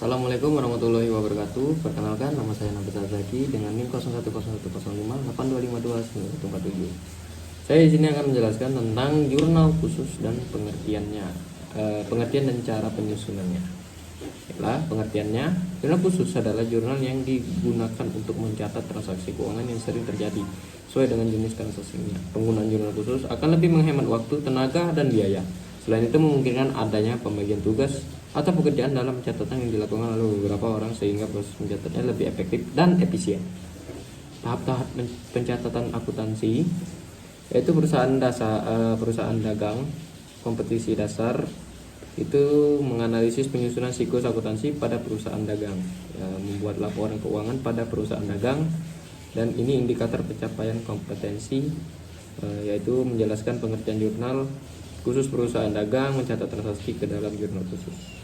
Assalamualaikum warahmatullahi wabarakatuh. Perkenalkan, nama saya Nabi Zaki dengan NIM 010105825247. Saya di sini akan menjelaskan tentang jurnal khusus dan pengertiannya, pengertian dan cara penyusunannya. Baiklah, pengertiannya, jurnal khusus adalah jurnal yang digunakan untuk mencatat transaksi keuangan yang sering terjadi sesuai dengan jenis transaksinya. Penggunaan jurnal khusus akan lebih menghemat waktu, tenaga, dan biaya. Selain itu memungkinkan adanya pembagian tugas atau pekerjaan dalam catatan yang dilakukan oleh beberapa orang sehingga proses mencatatnya lebih efektif dan efisien. Tahap-tahap pencatatan akuntansi yaitu perusahaan dagang kompetisi dasar itu menganalisis penyusunan siklus akuntansi pada perusahaan dagang, membuat laporan keuangan pada perusahaan dagang, dan ini indikator pencapaian kompetensi, yaitu menjelaskan pengertian jurnal khusus perusahaan dagang, mencatat transaksi ke dalam jurnal khusus.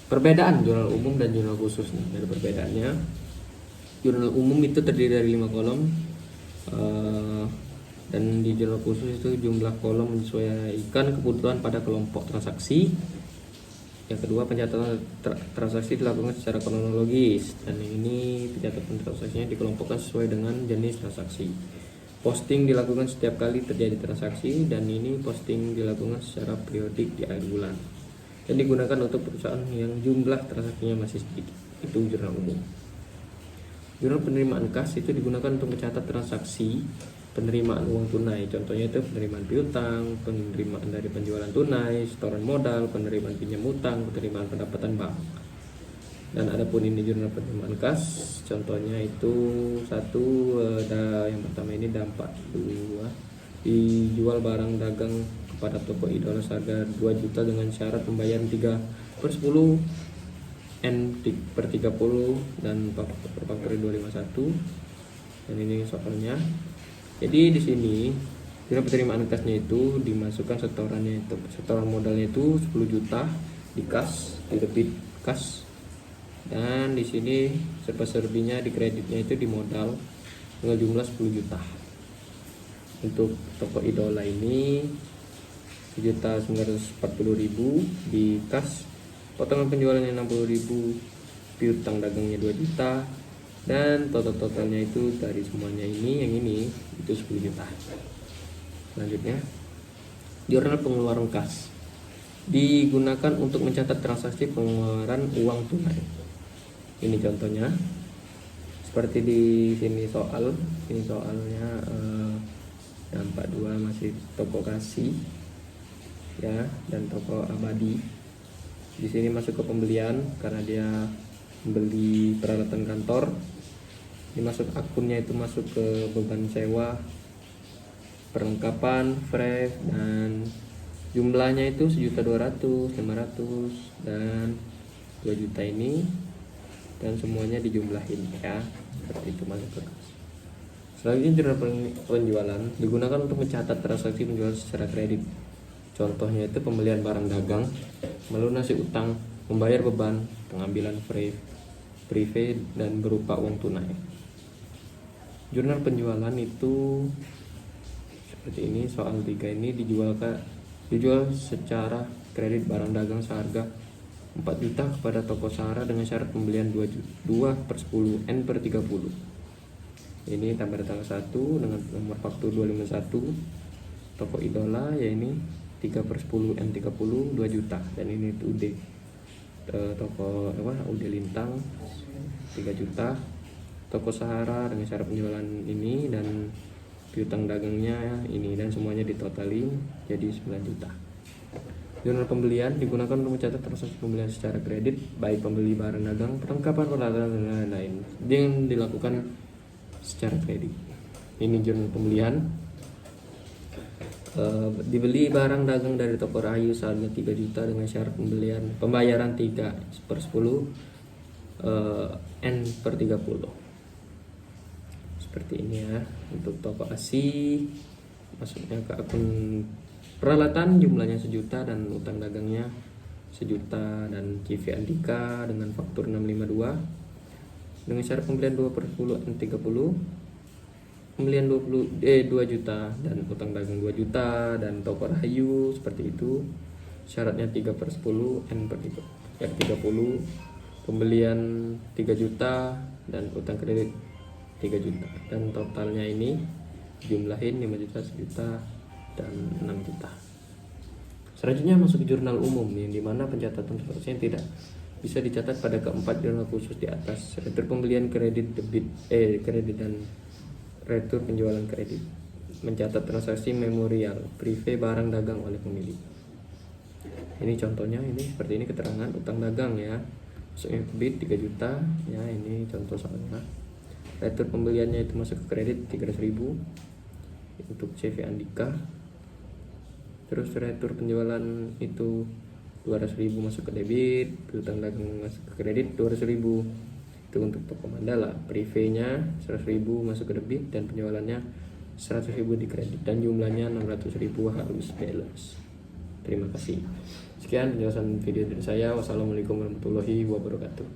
Perbedaan jurnal umum dan jurnal khusus nih, dari perbedaannya, jurnal umum itu terdiri dari 5 kolom, dan di jurnal khusus itu jumlah kolom menyesuaikan kebutuhan pada kelompok transaksi. Yang kedua, pencatatan transaksi dilakukan secara kronologis, dan ini pencatatan transaksinya dikelompokkan sesuai dengan jenis transaksi. Posting dilakukan setiap kali terjadi transaksi, dan ini posting dilakukan secara periodik di akhir bulan dan digunakan untuk perusahaan yang jumlah transaksinya masih sedikit. Itu jurnal umum. Jurnal penerimaan kas itu digunakan untuk mencatat transaksi penerimaan uang tunai. Contohnya itu penerimaan piutang, penerimaan dari penjualan tunai, setoran modal, penerimaan pinjam utang, penerimaan pendapatan bank. Dan adapun ini jurnal penerimaan kas, contohnya itu yang pertama ini dampak 2, dijual barang dagang kepada toko idola seharga 2 juta dengan syarat pembayaran 3/10 N/30 dan faktori 251. Dan ini soalnya. Jadi di sini jurnal penerimaan kasnya itu dimasukkan setoran modalnya itu 10 juta di kas, di debit kas. Dan di sini serba-serbinya di kreditnya itu di modal dengan jumlah 10 juta. Untuk toko idola ini 1.940.000 di kas, potongan penjualannya 60.000, piutang dagangnya 2 juta, dan totalnya itu dari semuanya ini, yang ini itu 10 juta. Selanjutnya, jurnal pengeluaran kas digunakan untuk mencatat transaksi pengeluaran uang tunai. Ini contohnya seperti di sini soalnya dampak 2 masih toko kasih ya, dan toko abadi. Di sini masuk ke pembelian karena dia membeli peralatan kantor. Ini masuk akunnya itu masuk ke beban sewa, perlengkapan, frame, dan jumlahnya itu 1.200.000, 500, dan 2 juta ini, dan semuanya dijumlahin ya, seperti itu masuk ke kas. Selanjutnya jurnal penjualan digunakan untuk mencatat transaksi penjualan secara kredit. Contohnya itu pembelian barang dagang, melunasi utang, membayar beban, pengambilan prive, dan berupa uang tunai. Jurnal penjualan itu seperti ini, soal 3 ini dijual secara kredit barang dagang seharga 4 juta kepada toko Sahara dengan syarat pembelian 2/10 N/30. Ini tanggal 1 dengan nomor faktur 251. Toko idola ya ini 3/10 N/30 2 juta, dan ini UD toko UD Lintang 3 juta. Toko Sahara dengan syarat penjualan ini dan piutang dagangnya ini, dan semuanya ditotalin jadi 9 juta. Jurnal pembelian digunakan untuk mencatat transaksi pembelian secara kredit, baik pembeli barang dagang, perlengkapan peralatan, dan lain-lain yang dilakukan secara kredit. Ini jurnal pembelian. Dibeli barang dagang dari toko Rahayu seharga 3 juta dengan syarat pembayaran 3/10 N/30. Seperti ini ya. Untuk toko ASI masuknya ke akun peralatan, jumlahnya 1 juta dan utang dagangnya 1 juta, dan CV Andika dengan faktur 652 dengan syarat pembelian 2/10 N/30, pembelian 2 juta dan utang dagang 2 juta, dan toko Rahayu seperti itu, syaratnya 3/10 N/30, pembelian 3 juta dan utang kredit 3 juta, dan totalnya ini jumlahin 5 juta, 1 juta, dan 6 juta. Selanjutnya masuk ke jurnal umum, yang dimana pencatatan transaksi tidak bisa dicatat pada keempat jurnal khusus di atas. Retur pembelian kredit kredit dan retur penjualan kredit. Mencatat transaksi memorial prive barang dagang oleh pemilik. Ini contohnya, ini seperti ini keterangan utang dagang ya. Masuknya debit 3 juta ya, ini contoh soalnya. Retur pembeliannya itu masuk ke kredit 300.000 untuk CV Andika. Terus retur penjualan itu 200.000 masuk ke debit, utang dagang masuk ke kredit 200.000 itu untuk toko Mandala. Prive-nya 100.000 masuk ke debit dan penjualannya 100.000 di kredit, dan jumlahnya 600.000 halus balance. Terima kasih. Sekian penjelasan video dari saya. Wassalamualaikum warahmatullahi wabarakatuh.